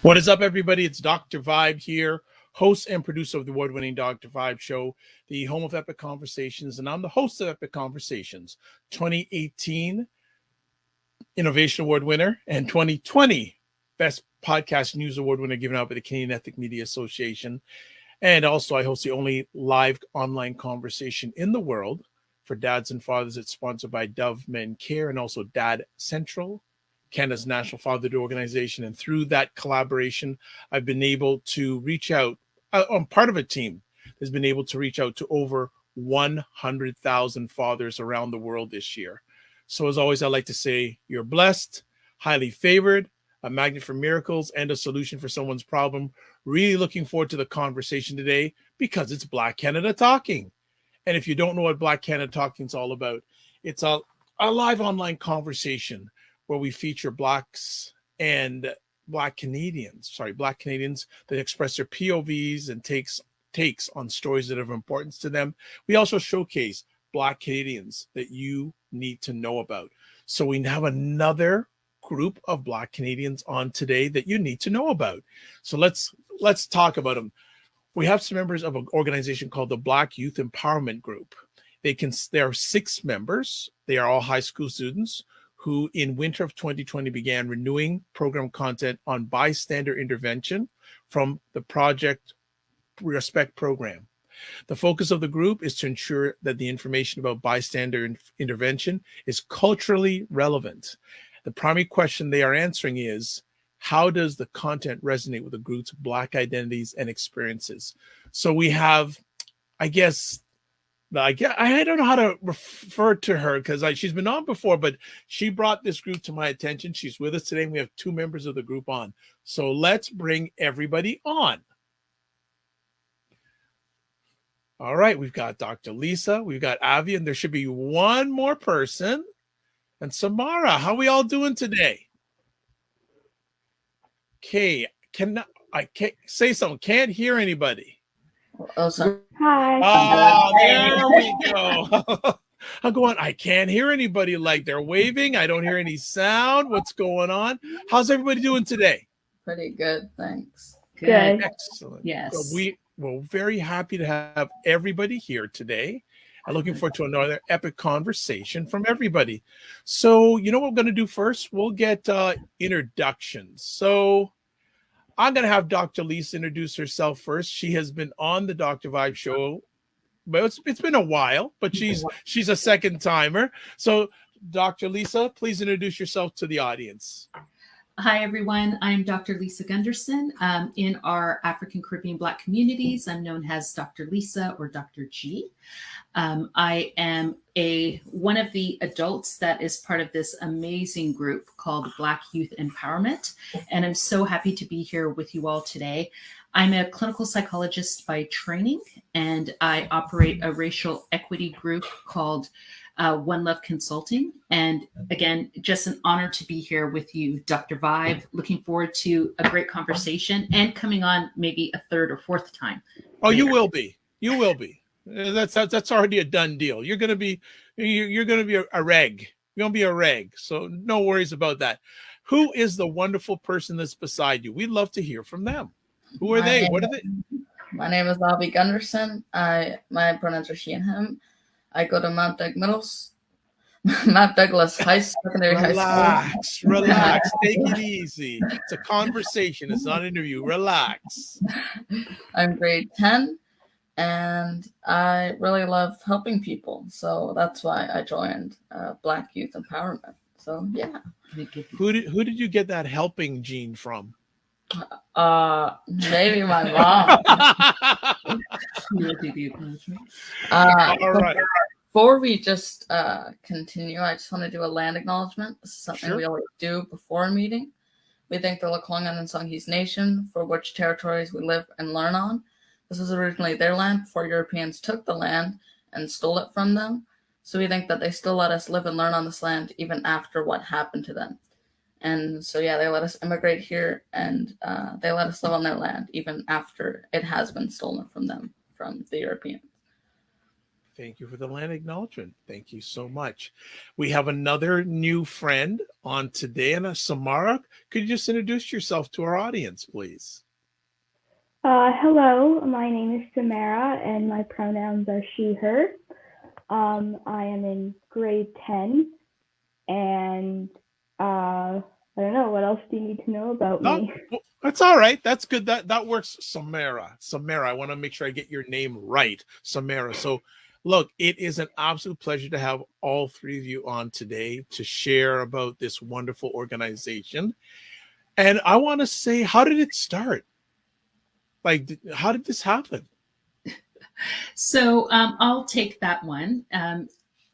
What is up, everybody? It's Dr. Vibe here, host and producer of the award-winning Dr. Vibe Show, the home of Epic Conversations, and I'm the host of Epic Conversations, 2018 Innovation Award winner and 2020 Best Podcast News Award winner given out by the Canadian Ethnic Media Association. And also, I host the only live online conversation in the world for dads and fathers. It's sponsored by Dove Men Care and also Dad Central, Canada's national fatherhood organization. And through that collaboration, I've been able to reach out. I'm part of a team that's been able to reach out to over 100,000 fathers around the world this year. So as always, I like to say you're blessed, highly favored, a magnet for miracles, and a solution for someone's problem. Really looking forward to the conversation today because it's Black Canada Talking. And if you don't know what Black Canada Talking is all about, it's a live online conversation where we feature Blacks and Black Canadians that express their POVs and takes on stories that have importance to them. We also showcase Black Canadians that you need to know about. So we have another group of Black Canadians on today that you need to know about. So let's talk about them. We have some members of an organization called the Black Youth Empowerment Group. There are 6 members. They are all high school students who in winter of 2020 began renewing program content on bystander intervention from the Project Respect program. The focus of the group is to ensure that the information about bystander intervention is culturally relevant. The primary question they are answering is, how does the content resonate with the group's Black identities and experiences? So we have, I don't know how to refer to her because she's been on before, but she brought this group to my attention. She's with us today, and we have 2 members of the group on. So let's bring everybody on. All right, we've got Dr. Lisa, we've got Avi, and there should be one more person. And Samara, how are we all doing today? Okay, I can't say something. Can't hear anybody. Oh, sorry. Hi. Oh, there we go. I'm going, I can't hear anybody. Like they're waving. I don't hear any sound. What's going on? How's everybody doing today? Pretty good, thanks. Good. Excellent. Yes. So we're very happy to have everybody here today. I'm looking forward to another epic conversation from everybody. So, you know what we're going to do first? We'll get introductions. So I'm going to have Dr. Lisa introduce herself first. She has been on the Dr. Vibe Show, but it's been a while, but she's a second timer. So Dr. Lisa, please introduce yourself to the audience. Hi, everyone. I'm Dr. Lisa Gunderson. In our African Caribbean Black communities, I'm known as Dr. Lisa or Dr. G. I am one of the adults that is part of this amazing group called Black Youth Empowerment, and I'm so happy to be here with you all today. I'm a clinical psychologist by training, and I operate a racial equity group called One Love Consulting. And again, just an honor to be here with you, Dr. Vibe. Looking forward to a great conversation and coming on maybe a 3rd or 4th time. Oh, later. You will be. You will be. That's already a done deal. You're gonna be a reg. You're gonna be a reg. So no worries about that. Who is the wonderful person that's beside you? We'd love to hear from them. Who are they? What are they? My name is Avi Gunderson. My pronouns are she and him. I go to Mount Douglas Secondary High School. Relax. Take it easy. It's a conversation. It's not an interview. Relax. I'm grade 10, and I really love helping people. So that's why I joined Black Youth Empowerment. So yeah. Who did you get that helping gene from? Maybe my mom. All right. Before we just continue, I just want to do a land acknowledgement. This is something we always do before a meeting. We thank the Lekwungen and Songhees Nation for which territories we live and learn on. This was originally their land before Europeans took the land and stole it from them. So we think that they still let us live and learn on this land even after what happened to them. And so, yeah, they let us immigrate here, and they let us live on their land even after it has been stolen from them, from the Europeans. Thank you for the land acknowledgement. Thank you so much. We have another new friend on today, and Samara. Could you just introduce yourself to our audience, please? Hello, my name is Samara, and my pronouns are she, her. I am in grade 10, and I don't know, what else do you need to know about me? That's all right. That's good. That works. Samara. I want to make sure I get your name right. Samara. So look, it is an absolute pleasure to have all three of you on today to share about this wonderful organization. And I want to say, how did it start? Like, how did this happen? So I'll take that one.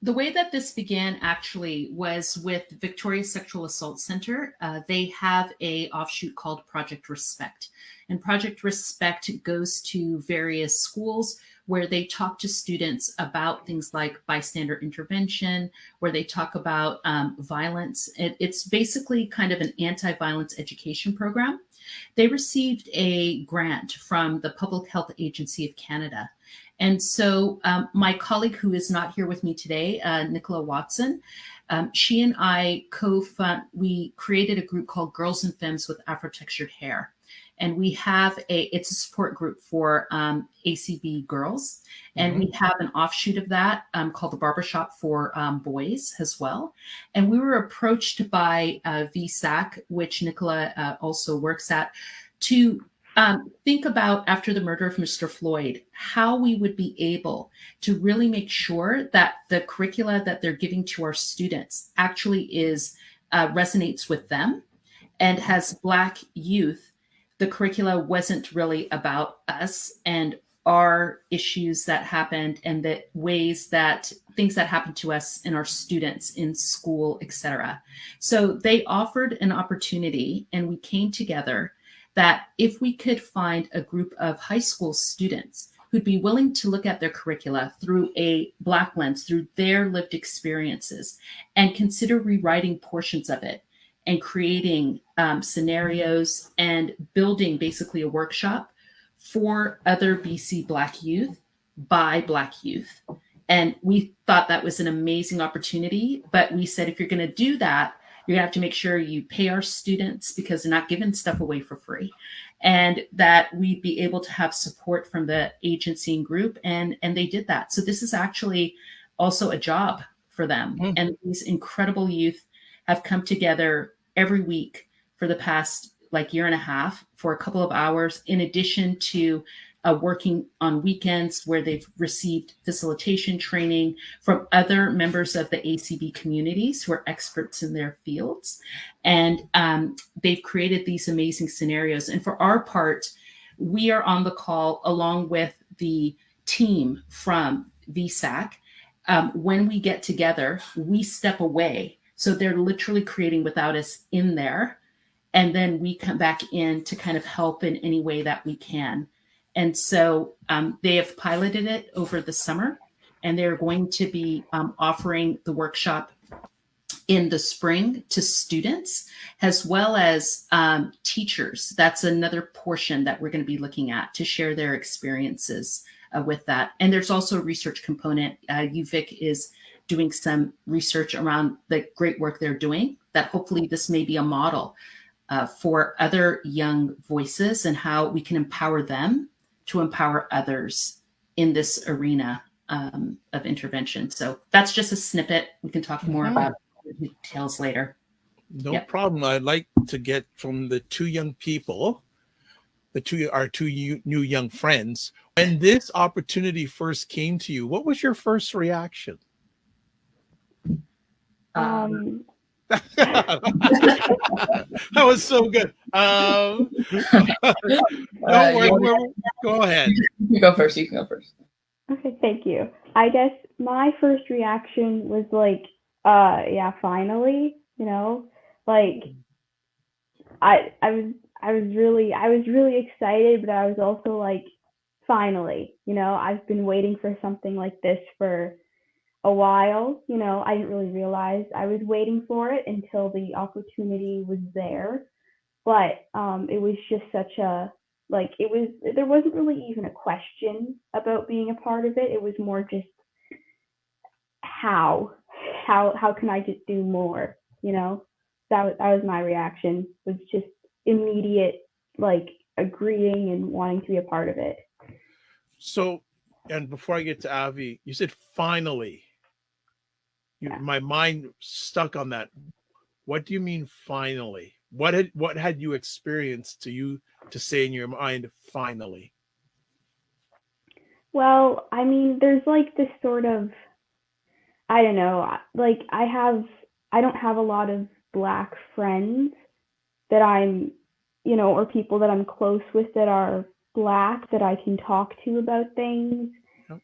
The way that this began actually was with Victoria Sexual Assault Center. They have a offshoot called Project Respect. And Project Respect goes to various schools where they talk to students about things like bystander intervention, where they talk about violence. It's basically kind of an anti-violence education program. They received a grant from the Public Health Agency of Canada. And so my colleague who is not here with me today, Nicola Watson, she and I we created a group called Girls and Femmes with Afro-Textured Hair. And we have it's a support group for ACB girls. And we have an offshoot of that called the Barbershop for Boys as well. And we were approached by VSAC, which Nicola also works at, to think about, after the murder of Mr. Floyd, how we would be able to really make sure that the curricula that they're giving to our students actually resonates with them. And has Black youth, the curricula wasn't really about us and our issues that happened and the ways that things that happened to us and our students in school, etc. So they offered an opportunity, and we came together that if we could find a group of high school students who'd be willing to look at their curricula through a Black lens, through their lived experiences, and consider rewriting portions of it and creating scenarios and building basically a workshop for other BC Black youth by Black youth. And we thought that was an amazing opportunity, but we said, if you're going to do that, you're gonna have to make sure you pay our students, because they're not giving stuff away for free, and that we'd be able to have support from the agency and group. And they did that. So this is actually also a job for them. And these incredible youth have come together every week for the past year and a half for a couple of hours, in addition to working on weekends where they've received facilitation training from other members of the ACB communities who are experts in their fields. And they've created these amazing scenarios. And for our part, we are on the call along with the team from VSAC. When we get together, we step away. So they're literally creating without us in there. And then we come back in to kind of help in any way that we can. And so they have piloted it over the summer, and they're going to be offering the workshop in the spring to students, as well as teachers. That's another portion that we're going to be looking at to share their experiences with that. And there's also a research component. UVic is doing some research around the great work they're doing, that hopefully this may be a model for other young voices and how we can empower them to empower others in this arena of intervention. So that's just a snippet. We can talk more about the details later. No problem. I'd like to get from the two young people, our two new young friends, when this opportunity first came to you, what was your first reaction? That was so good. Go ahead. You go first. You can go first. Okay, thank you. I guess my first reaction was finally, I was really excited, but I was also finally, I've been waiting for something like this for a while. I didn't really realize I was waiting for it until the opportunity was there. But it was just such a, there wasn't really even a question about being a part of it. It was more just how can I just do more? You know, that was my reaction, was just immediate, like, agreeing and wanting to be a part of it. So, and before I get to Avi, you said finally. Yeah. My mind stuck on that. What do you mean finally? What had you experienced to say in your mind finally? Well, I mean, there's like this sort of, I don't know, like I don't have a lot of Black friends that I'm, you know, or people that I'm close with that are Black that I can talk to about things. Yep.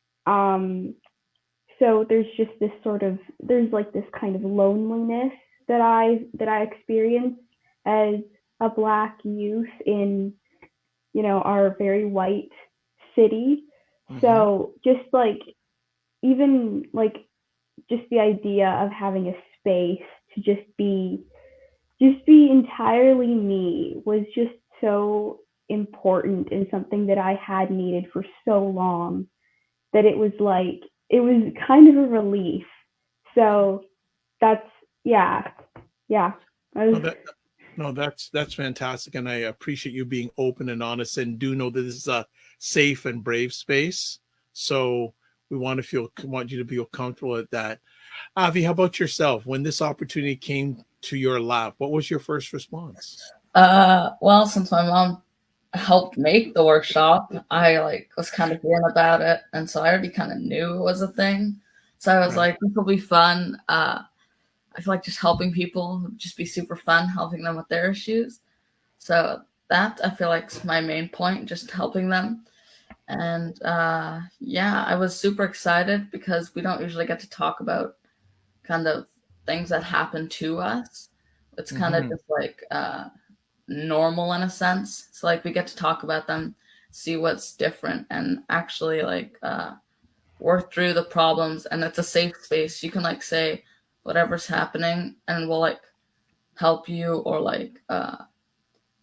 So there's just this sort of, there's like this kind of loneliness that I experience as a Black youth in, you know, our very white city. Mm-hmm. So just like, even like, just the idea of having a space to just be entirely me was just so important, and something that I had needed for so long, that it was kind of a relief. So that's, yeah. No, that's fantastic, and I appreciate you being open and honest, and do know that this is a safe and brave space. So we want you to feel comfortable at that. Avi, how about yourself? When this opportunity came to your lap, what was your first response? Well, since my mom helped make the workshop, I was kind of hearing about it, and so I already kind of knew it was a thing. So I was like, this will be fun. I feel like just helping people would just be super fun, helping them with their issues. So that, I feel like, is my main point, just helping them. And yeah, I was super excited because we don't usually get to talk about kind of things that happen to us. It's kind of just like normal in a sense. So like we get to talk about them, see what's different, and actually work through the problems. And it's a safe space. You can like say whatever's happening, and we'll like help you, or like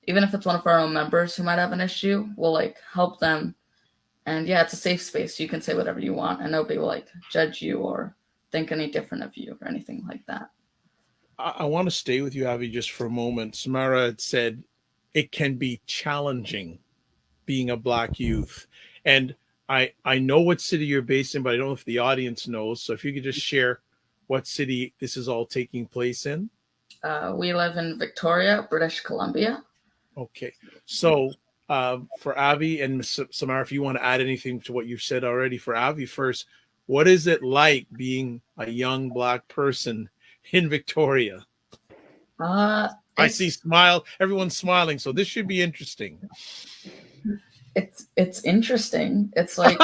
even if it's one of our own members who might have an issue, we'll like help them. And yeah, it's a safe space. You can say whatever you want, and nobody will like judge you or think any different of you or anything like that. I want to stay with you, Avi, just for a moment. Samara had said it can be challenging being a Black youth. And I know what city you're based in, but I don't know if the audience knows. So if you could just share what city this is all taking place in. We live in Victoria, British Columbia. Okay. So for Avi and Samara, if you want to add anything to what you've said already, for Avi first, what is it like being a young Black person in Victoria? I see everyone's smiling, so this should be interesting. It's interesting. It's like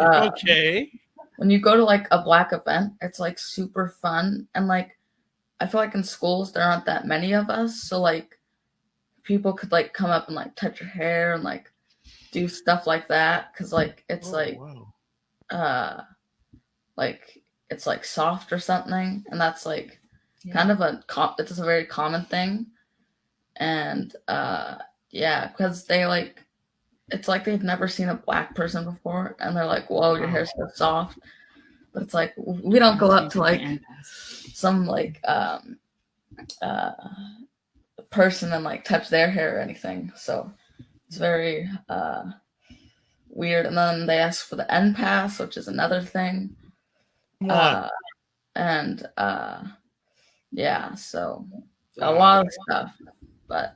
okay. When you go to like a Black event, it's like super fun, and like I feel like in schools there aren't that many of us, so like people could like come up and like touch your hair and like do stuff like that, because like it's like it's like soft or something, and that's like kind of it's a very common thing. And yeah, because they like, it's like they've never seen a Black person before, and they're like, whoa, your hair's so soft. But it's like, we don't go up to like some like person and like touch their hair or anything. So it's very weird. And then they ask for the NPass, which is another thing. And yeah, so a lot of stuff, but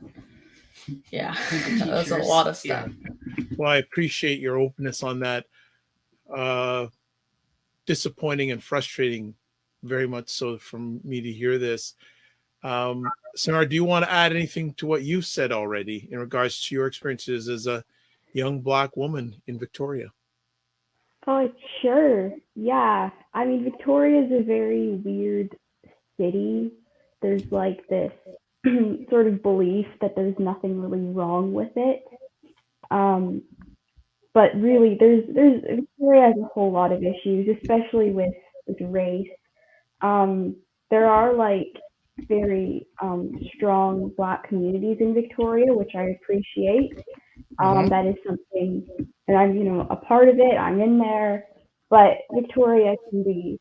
yeah, there's a lot of stuff. Well, I appreciate your openness on that. Disappointing and frustrating, very much so, for me to hear this. Sarah, do you want to add anything to what you've said already in regards to your experiences as a young Black woman in Victoria? Oh, sure. Yeah. I mean, Victoria is a very weird city. There's like this sort of belief that there's nothing really wrong with it. But really, Victoria has a whole lot of issues, especially with race. There are like very strong Black communities in Victoria, which I appreciate. That is something, and I'm, a part of it. I'm in there. But Victoria can be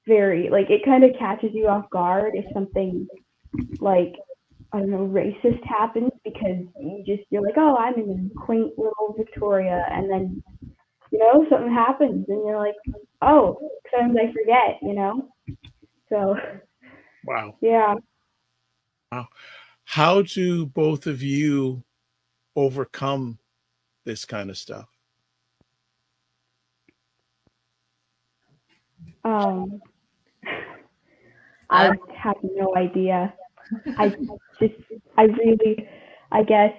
very, like, it kind of catches you off guard if something like, I don't know, racist happens, because you're like, oh, I'm in quaint little Victoria, and then, something happens and you're like, oh, sometimes I forget, So, Wow. yeah. Wow. How do both of you overcome this kind of stuff? I have no idea. I guess,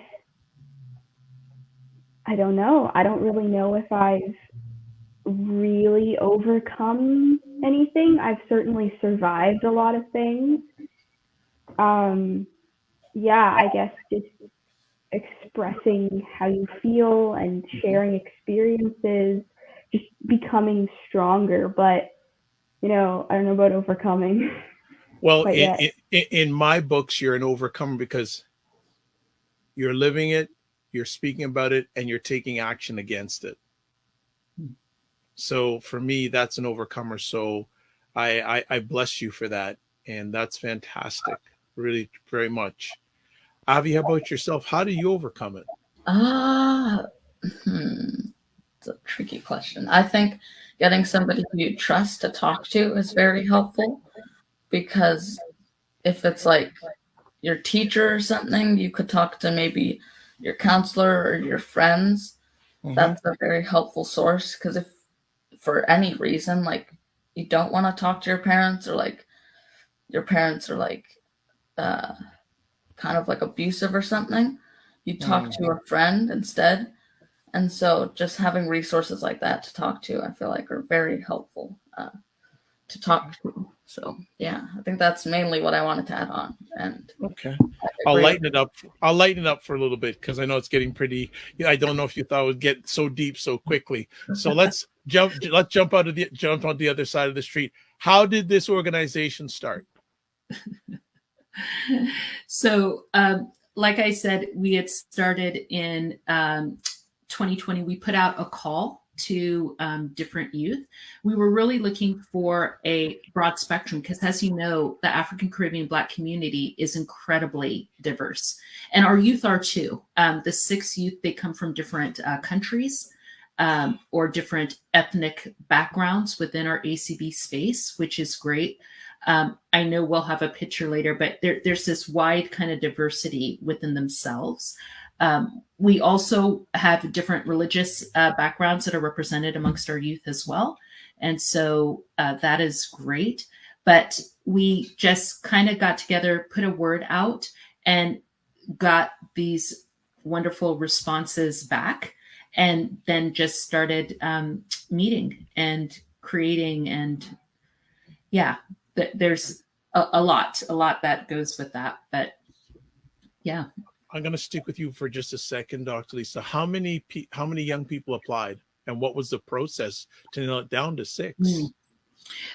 I don't know. I don't really know if I've really overcome anything. I've certainly survived a lot of things. Yeah, I guess just expressing how you feel and sharing experiences, just becoming stronger. But, I don't know about overcoming. Well, in my books, you're an overcomer because you're living it, you're speaking about it, and you're taking action against it. So for me, that's an overcomer. So I bless you for that. And that's fantastic. Really, very much. Avi, how about yourself? How do you overcome it? It's a tricky question. I think getting somebody who you trust to talk to is very helpful, because if it's like your teacher or something, you could talk to maybe your counselor or your friends. Mm-hmm. That's a very helpful source, because if for any reason, like, you don't want to talk to your parents, or like your parents are like kind of like abusive or something, you talk to a friend instead. And so just having resources like that to talk to, I feel like, are very helpful to talk to. So yeah, I think that's mainly what I wanted to add on. And okay, I'll lighten it up. I'll lighten it up for a little bit, because I know it's getting pretty. I don't know if you thought it would get so deep so quickly. So let's jump on the other side of the street. How did this organization start? So, like I said, we had started in 2020. We put out a call to different youth. We were really looking for a broad spectrum, because, as you know, the African Caribbean Black community is incredibly diverse, and our youth are too. The 6 youth, they come from different countries or different ethnic backgrounds within our ACB space, which is great. I know we'll have a picture later, but there's this wide kind of diversity within themselves. We also have different religious backgrounds that are represented amongst our youth as well. And so that is great. But we just kind of got together, put a word out, and got these wonderful responses back, and then just started meeting and creating. And yeah, there's a lot that goes with that. But yeah. I'm going to stick with you for just a second, Dr. Lisa. How many young people applied, and what was the process to nail it down to 6?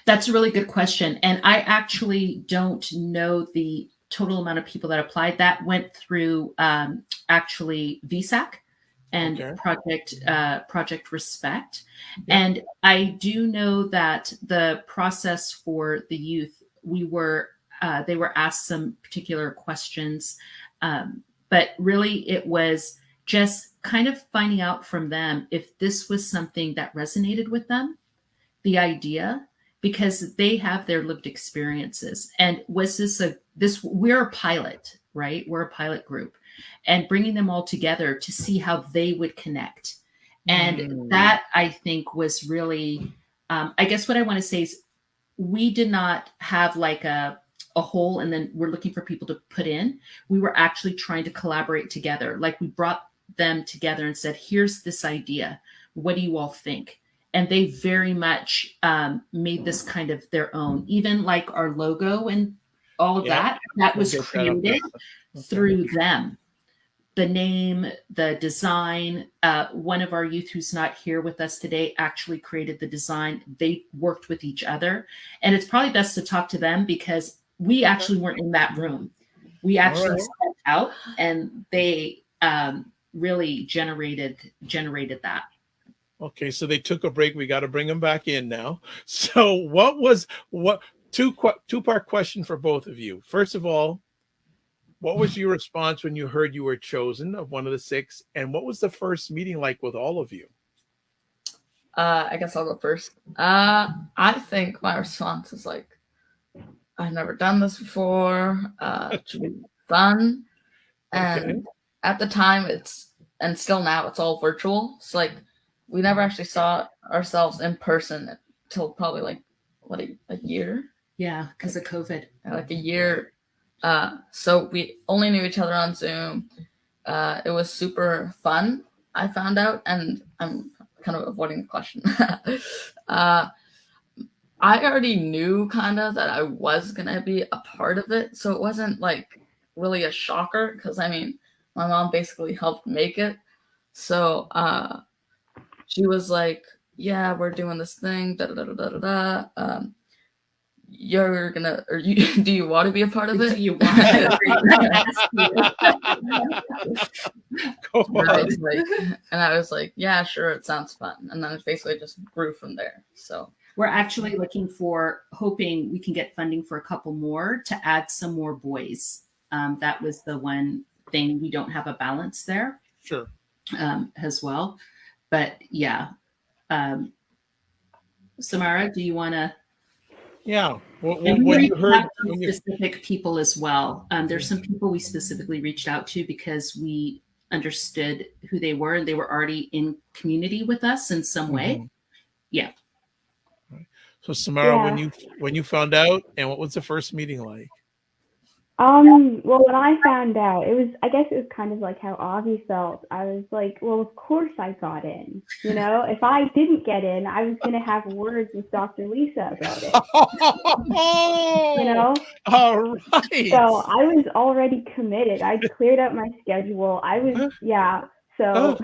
That's a really good question. And I actually don't know the total amount of people that applied. That went through actually VSAC and Project Respect. Yeah. And I do know that the process for the youth, they were asked some particular questions. But really, it was just kind of finding out from them if this was something that resonated with them, the idea, because they have their lived experiences. And was we're a pilot, right? We're a pilot group, and bringing them all together to see how they would connect. And that, I think, was really, I guess what I want to say is, we did not have like a hole and then we're looking for people to put in. We were actually trying to collaborate together. Like, we brought them together and said, here's this idea. What do you all think? And they very much made this kind of their own. Even like our logo and all of that was created through them. The name, the design, one of our youth who's not here with us today actually created the design. They worked with each other. And it's probably best to talk to them, because we actually weren't in that room. We actually stepped out, and they really generated that. Okay, so they took a break. We got to bring them back in now. So two-part question for both of you. First of all, what was your response when you heard you were chosen of one of the 6? And what was the first meeting like with all of you? I guess I'll go first. I think my response is like, I've never done this before. It should be fun. And Okay. at the time, and still now, it's all virtual. So like, we never actually saw ourselves in person until probably like a year. Yeah, because of COVID. Like a year. So we only knew each other on Zoom. It was super fun, I found out, and I'm kind of avoiding the question. I already knew kind of that I was going to be a part of it. So it wasn't like really a shocker because, I mean, my mom basically helped make it. So she was like, yeah, we're doing this thing. Da, da, da, da, da, da. You're going to, or you, do you want to be a part of it? Do you want to? And I was like, yeah, sure. It sounds fun. And then it basically just grew from there. So. We're actually hoping we can get funding for a couple more to add some more boys. That was the one thing. We don't have a balance there. Sure. As well. But yeah. Samara, do you want to? Yeah. When you heard some specific people as well. There's some people we specifically reached out to because we understood who they were and they were already in community with us in some way. Yeah. So Samara, when you found out, and what was the first meeting like? Well, when I found out, I guess it was kind of like how Avi felt. I was like, well, of course I got in. You know, if I didn't get in, I was going to have words with Dr. Lisa about it. You know? All right. So I was already committed. I'd cleared out my schedule. So.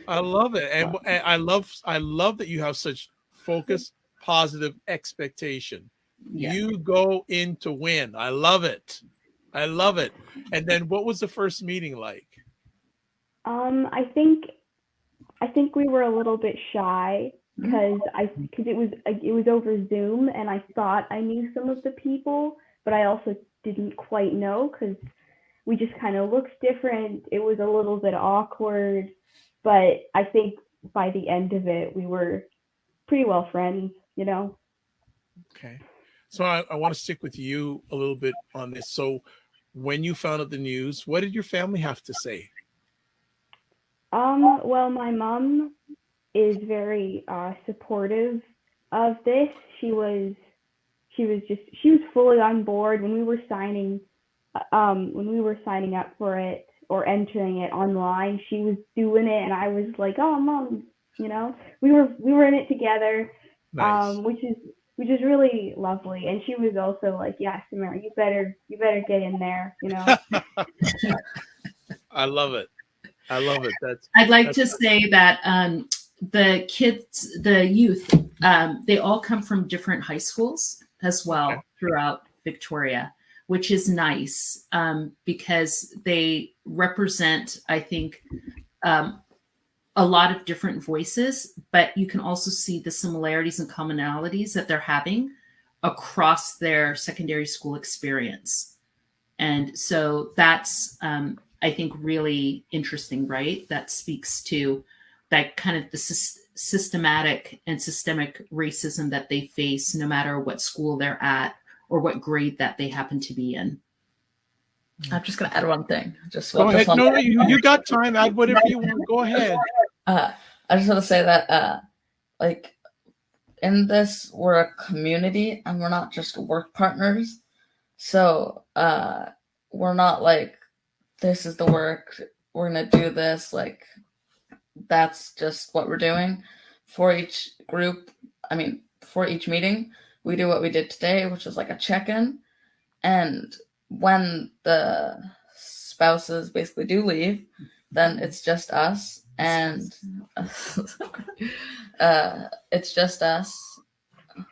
I love it. And I love that you have such focused, positive expectation. Yeah. You go in to win. I love it. And then what was the first meeting like? I think we were a little bit shy because it was over Zoom, and I thought I knew some of the people, but I also didn't quite know because we just kind of looked different. It was a little bit awkward, but I think by the end of it, we were pretty well friends, you know? Okay. So I want to stick with you a little bit on this. So when you found out the news, what did your family have to say? Well, my mom is very supportive of this. She was fully on board when we were signing up for it or entering it online. She was doing it, and I was like, "Oh, Mom, you know, we were in it together." Nice. Which is really lovely. And she was also like, "Yeah, Samara, you better get in there," you know. I love it. I'd like to say that the kids, the youth, they all come from different high schools as well throughout Victoria, which is nice because they represent, I think, a lot of different voices, but you can also see the similarities and commonalities that they're having across their secondary school experience. And so that's, I think, really interesting, right? That speaks to that kind of the systematic and systemic racism that they face no matter what school they're at or what grade that they happen to be in. I'm just going to add one thing. Go ahead. No, you got time. Add whatever you want. Go ahead. I just want to say that, like, in this, we're a community and we're not just work partners. So we're not like, this is the work, we're going to do this. Like, that's just what we're doing. For each group, for each meeting, we do what we did today, which is like a check-in. And when the spouses basically do leave, then it's just us. And it's just us.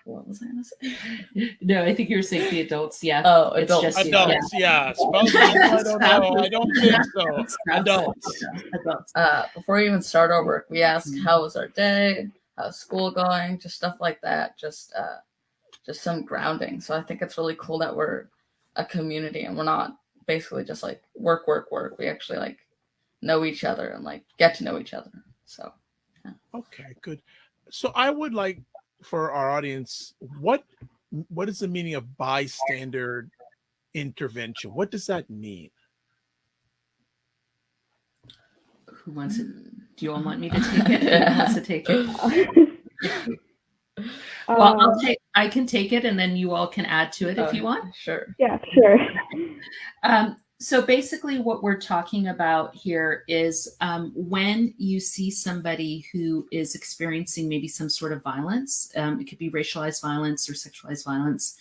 What was I going to say? No, I think you were saying the adults. Yeah. Oh, It's adults. just you. Adults, yeah. Spouses, I don't know. I don't think so. Adults. Adults. Before we even start our work, we ask, how was our day? How's school going? Just stuff like that. Just some grounding. So I think it's really cool that we're a community and we're not basically just like work. We actually like know each other and like get to know each other. So yeah. Okay, good. So I would like for our audience, what is the meaning of bystander intervention? What does that mean? Who wants it? Do you all want me to take it? Who wants to take it? Well, I can take it, and then you all can add to it if you want. Sure. Yeah, sure. So basically what we're talking about here is when you see somebody who is experiencing maybe some sort of violence, it could be racialized violence or sexualized violence.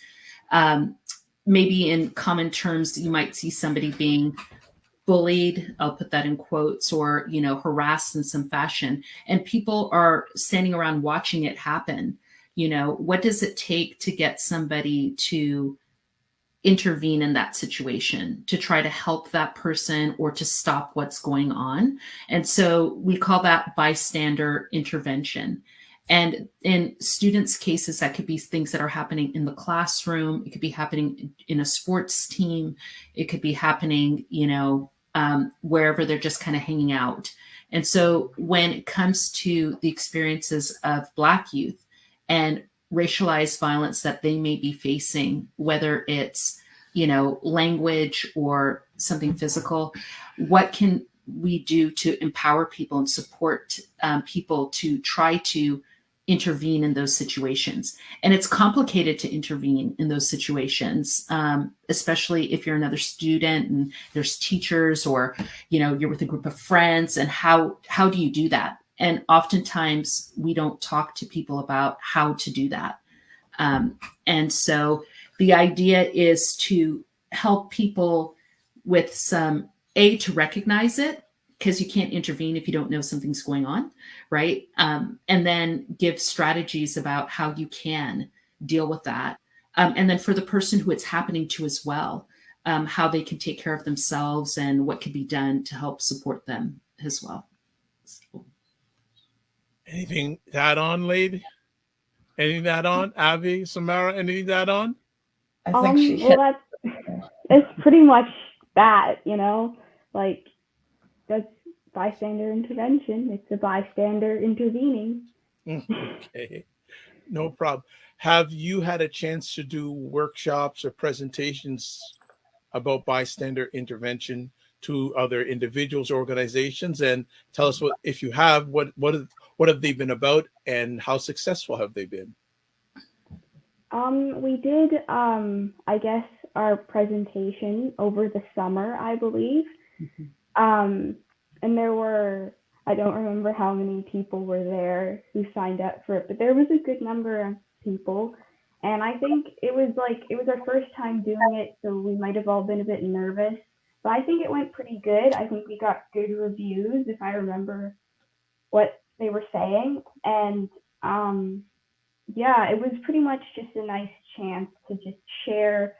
Maybe in common terms, you might see somebody being bullied, I'll put that in quotes, or, harassed in some fashion, and people are standing around watching it happen. What does it take to get somebody to intervene in that situation, to try to help that person or to stop what's going on? And so we call that bystander intervention. And in students' cases, that could be things that are happening in the classroom. It could be happening in a sports team. It could be happening, wherever they're just kind of hanging out. And so when it comes to the experiences of Black youth and racialized violence that they may be facing, whether it's, language or something physical, what can we do to empower people and support people to try to intervene in those situations? And it's complicated to intervene in those situations, especially if you're another student and there's teachers, or, you're with a group of friends, and how do you do that? And oftentimes we don't talk to people about how to do that. And so the idea is to help people with some, to recognize it, because you can't intervene if you don't know something's going on, right? And then give strategies about how you can deal with that. And then for the person who it's happening to as well, how they can take care of themselves and what can be done to help support them as well. So. Anything to add on, lady? Anything to add on? Abby, Samara, anything to add on? I think she hit. Well, it's pretty much that, like, that's bystander intervention. It's a bystander intervening. Okay, no problem. Have you had a chance to do workshops or presentations about bystander intervention to other individuals, organizations? And tell us what, if you have, what have they been about, and how successful have they been? We did, I guess, our presentation over the summer, I believe. Mm-hmm. And there were, I don't remember how many people were there who signed up for it, but there was a good number of people. And I think it was our first time doing it, so we might have all been a bit nervous, but I think it went pretty good. I think we got good reviews, if I remember what they were saying. And yeah, it was pretty much just a nice chance to just share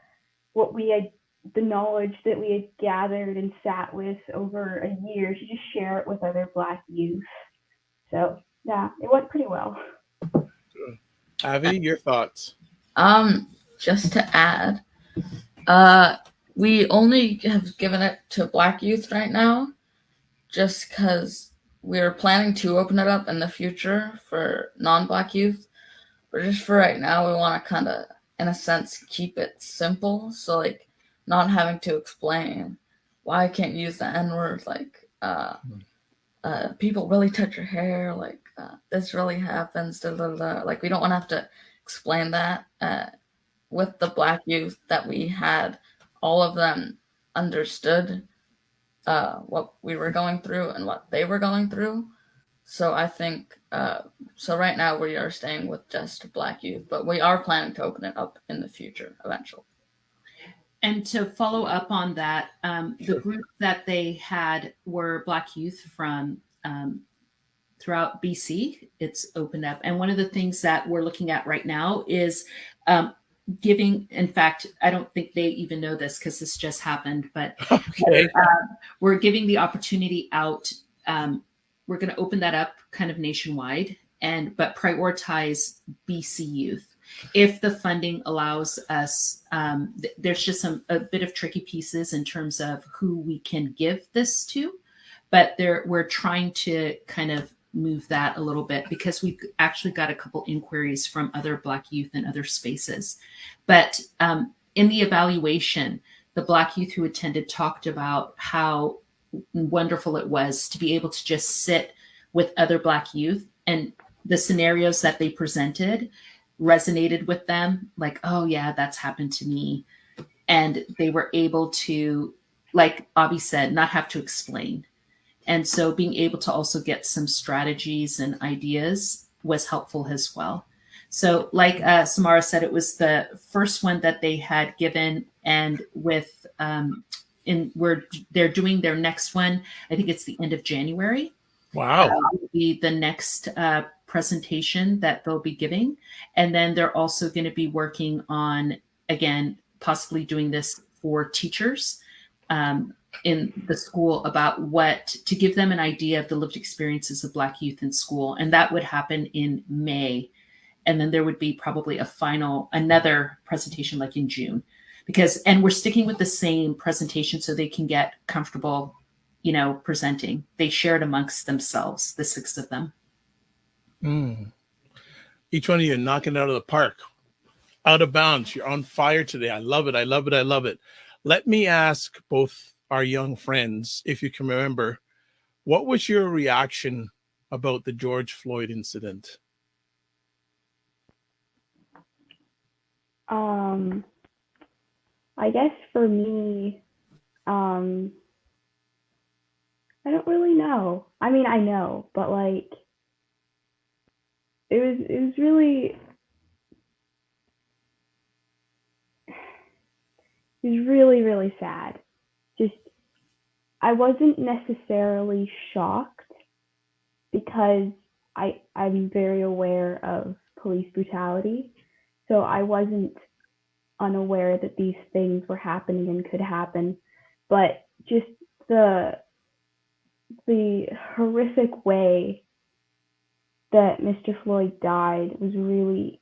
what we had, the knowledge that we had gathered and sat with over a year, to just share it with other Black youth. So yeah, it went pretty well. Avi, your thoughts? Just to add, we only have given it to Black youth right now, just because we're planning to open it up in the future for non-Black youth. But just for right now, we want to kind of, in a sense, keep it simple. So, like, not having to explain why I can't use the N-word, like, people really touch your hair, like, this really happens, da, da, da. Like, we don't want to have to explain that. With the Black youth that we had, all of them understood what we were going through and what they were going through. So I think, so right now we are staying with just Black youth, but we are planning to open it up in the future eventually. And to follow up on that, the group that they had were Black youth from throughout BC. It's opened up. And one of the things that we're looking at right now is giving, in fact, I don't think they even know this because this just happened, but Okay. we're giving the opportunity out. We're going to open that up kind of nationwide, but prioritize BC youth. If the funding allows us, there's just a bit of tricky pieces in terms of who we can give this to, but we're trying to kind of move that a little bit because we've actually got a couple inquiries from other Black youth in other spaces. But in the evaluation, the Black youth who attended talked about how wonderful it was to be able to just sit with other Black youth, and the scenarios that they presented resonated with them. Like, oh yeah, that's happened to me. And they were able to, like Abby said, not have to explain. And so being able to also get some strategies and ideas was helpful as well. So like Samara said, it was the first one that they had given, and with they're doing their next one. I think it's the end of January. Wow. Will be the next presentation that they'll be giving. And then they're also going to be working on, again, possibly doing this for teachers in the school about to give them an idea of the lived experiences of Black youth in school. And that would happen in May. And then there would be probably another presentation like in June, and we're sticking with the same presentation so they can get comfortable, presenting. They share it amongst themselves, the 6 of them. Each one of you knocking it out of the park, out of bounds. You're on fire today. I love it. I love it. I love it. Let me ask both our young friends, if you can remember, what was your reaction about the George Floyd incident? I guess for me, I don't really know. I mean, I know, but like, it was really sad. Just, I wasn't necessarily shocked because I'm very aware of police brutality. So I wasn't unaware that these things were happening and could happen, but just the horrific way that Mr. Floyd died was really,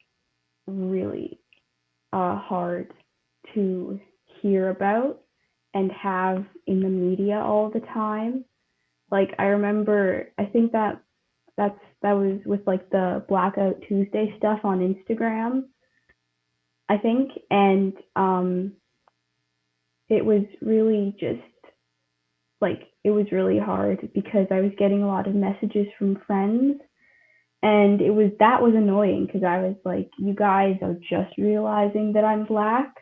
really hard to hear about and have in the media all the time. Like, I remember, I think that was with like the Blackout Tuesday stuff on Instagram, I think, and it was really just like, it was really hard because I was getting a lot of messages from friends, and that was annoying because I was like, you guys are just realizing that I'm Black,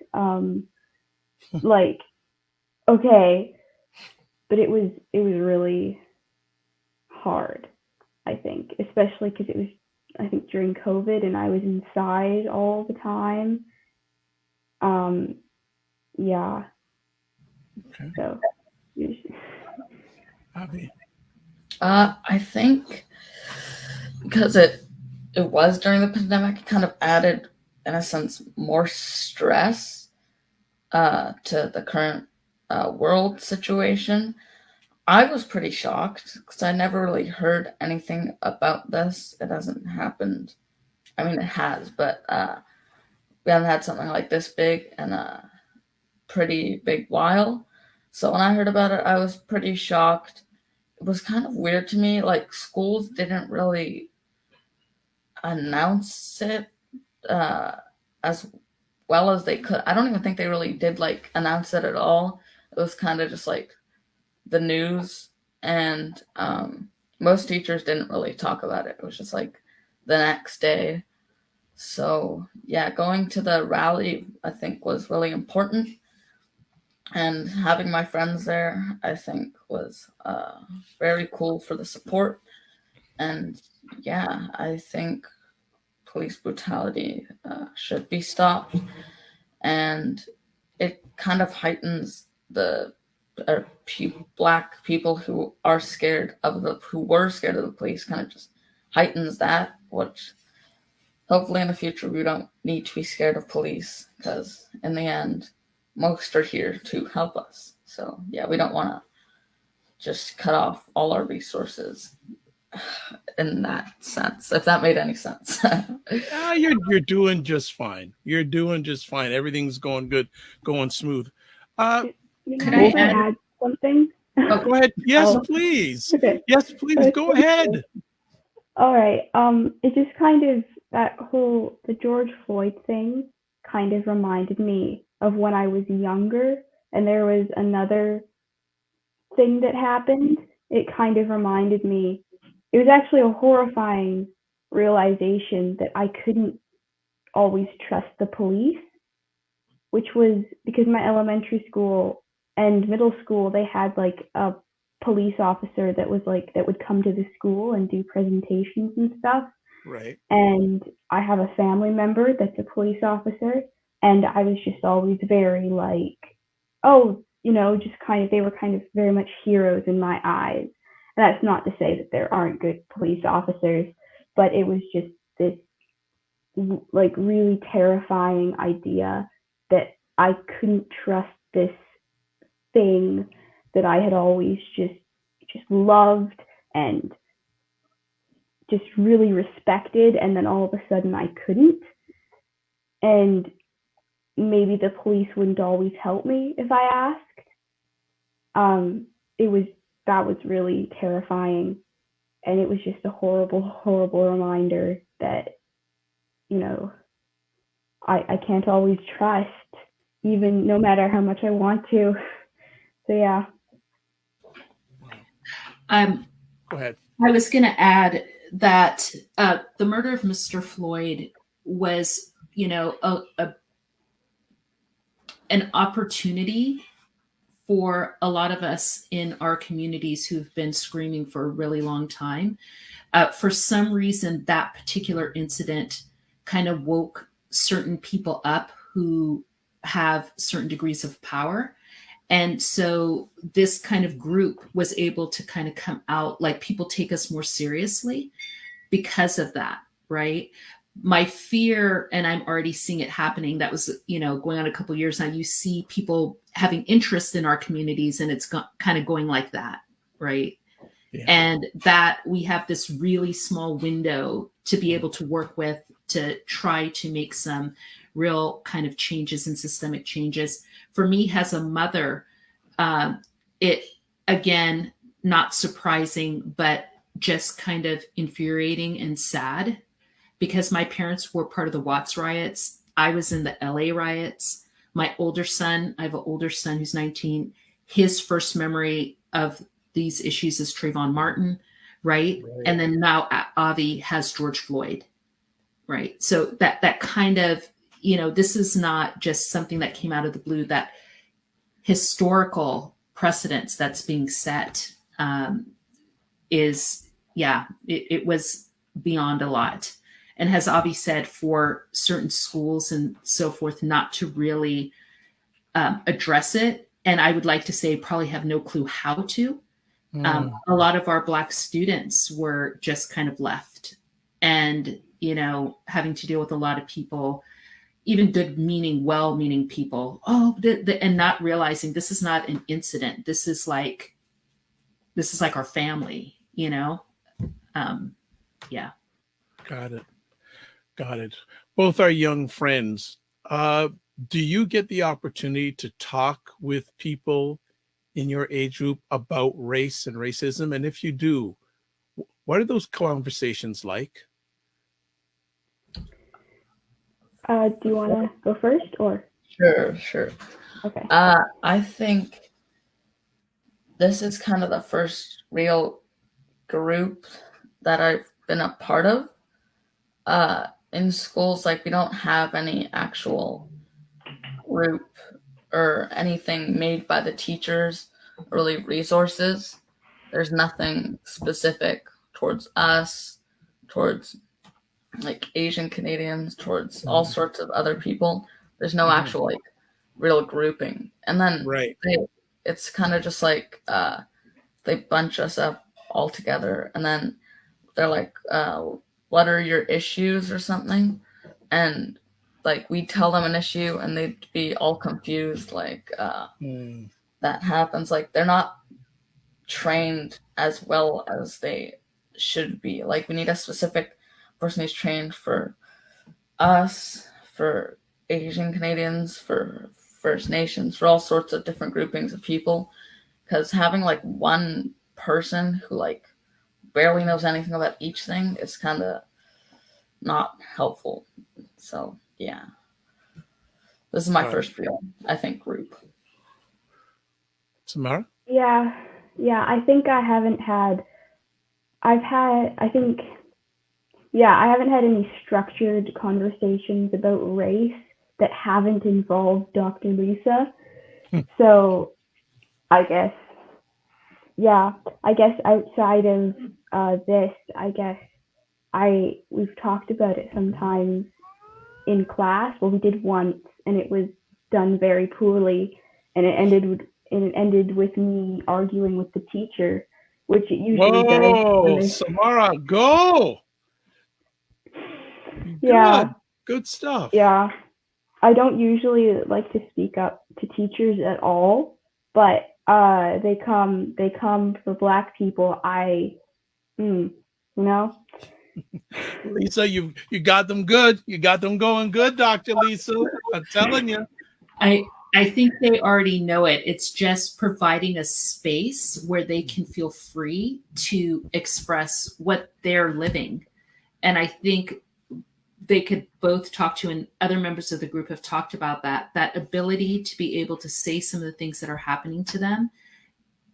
like, okay, but it was really hard, I think, especially because it was, I think, during COVID and I was inside all the time. Yeah. Okay. So, Abby. I think because it was during the pandemic, it kind of added, in a sense, more stress to the current world situation. I was pretty shocked because I never really heard anything about this. It hasn't happened. I mean, it has, but we haven't had something like this big in a pretty big while. So when I heard about it, I was pretty shocked. It was kind of weird to me. Like, schools didn't really announce it as well as they could. I don't even think they really did like announce it at all. It was kind of just like the news, and most teachers didn't really talk about it. It was just like the next day. So yeah, going to the rally, I think, was really important, and having my friends there, I think, was very cool for the support. And yeah, I think police brutality should be stopped, and it kind of heightens the Black people who were scared of the police kind of just heightens that, which hopefully in the future we don't need to be scared of police, because in the end, most are here to help us. So yeah, we don't want to just cut off all our resources in that sense, if that made any sense. You're doing just fine. You're doing just fine. Everything's going good, going smooth. Could I add something? Oh, go ahead. Yes, please. Okay. Yes, please. Go ahead. All right. It just kind of, the George Floyd thing kind of reminded me of when I was younger, and there was another thing that happened. It kind of reminded me, it was actually a horrifying realization that I couldn't always trust the police, which was because my elementary school and middle school, they had like a police officer that would come to the school and do presentations and stuff. Right. And I have a family member that's a police officer, and I was just always very like, oh, just kind of, they were kind of very much heroes in my eyes. And that's not to say that there aren't good police officers, but it was just this like really terrifying idea that I couldn't trust this thing that I had always just loved and just really respected, and then all of a sudden I couldn't. And maybe the police wouldn't always help me if I asked. That was really terrifying, and it was just a horrible reminder that, I can't always trust, even no matter how much I want to. So yeah. Go ahead. I was going to add that the murder of Mr. Floyd was, an opportunity for a lot of us in our communities who've been screaming for a really long time. For some reason, that particular incident kind of woke certain people up who have certain degrees of power. And so this kind of group was able to kind of come out, like people take us more seriously because of that, right? My fear, and I'm already seeing it happening, that was, going on a couple of years now, you see people having interest in our communities, and it's kind of going like that, right? Yeah. And that we have this really small window to be able to work with to try to make some real kind of changes and systemic changes. For me as a mother, it, again, not surprising, but just kind of infuriating and sad, because my parents were part of the Watts riots. I was in the LA riots. My older son, I have an older son who's 19. His first memory of these issues is Trayvon Martin, right? And then now Avi has George Floyd, right? So that kind of, this is not just something that came out of the blue, that historical precedence that's being set it was beyond a lot. And as Avi said, for certain schools and so forth, not to really address it. And I would like to say probably have no clue how to. A lot of our Black students were just kind of left and, having to deal with a lot of people, even well-meaning people. And not realizing this is not an incident. This is like our family, yeah. Got it. Both are young friends. Do you get the opportunity to talk with people in your age group about race and racism? And if you do, what are those conversations like? Do you want to go first, or? Sure. Okay. I think this is kind of the first real group that I've been a part of. In schools, like, we don't have any actual group or anything made by the teachers, really resources. There's nothing specific towards us, towards like Asian Canadians, towards all sorts of other people. There's no actual like real grouping. And then it's kind of just like they bunch us up all together, and then they're like, what are your issues or something? And like we tell them an issue and they'd be all confused, like that happens. Like they're not trained as well as they should be. Like we need a specific person who's trained for us, for Asian Canadians, for First Nations, for all sorts of different groupings of people. Because having like one person who like barely knows anything about each thing is kind of not helpful. So yeah, this is my first real, I think, group. Samara? Yeah, I think I haven't had any structured conversations about race that haven't involved Dr. Lisa. So I guess outside of this, I guess we've talked about it sometimes in class. Well, we did once, and it was done very poorly, and it ended with me arguing with the teacher, which it usually does. Whoa, Samara, go! Yeah. Good stuff. Yeah. I don't usually like to speak up to teachers at all, but they come for Black people. Lisa, you got them good. You got them going good, Dr. Lisa. I'm telling you. I think they already know it. It's just providing a space where they can feel free to express what they're living. And I think they could both talk to, and other members of the group have talked about that ability to be able to say some of the things that are happening to them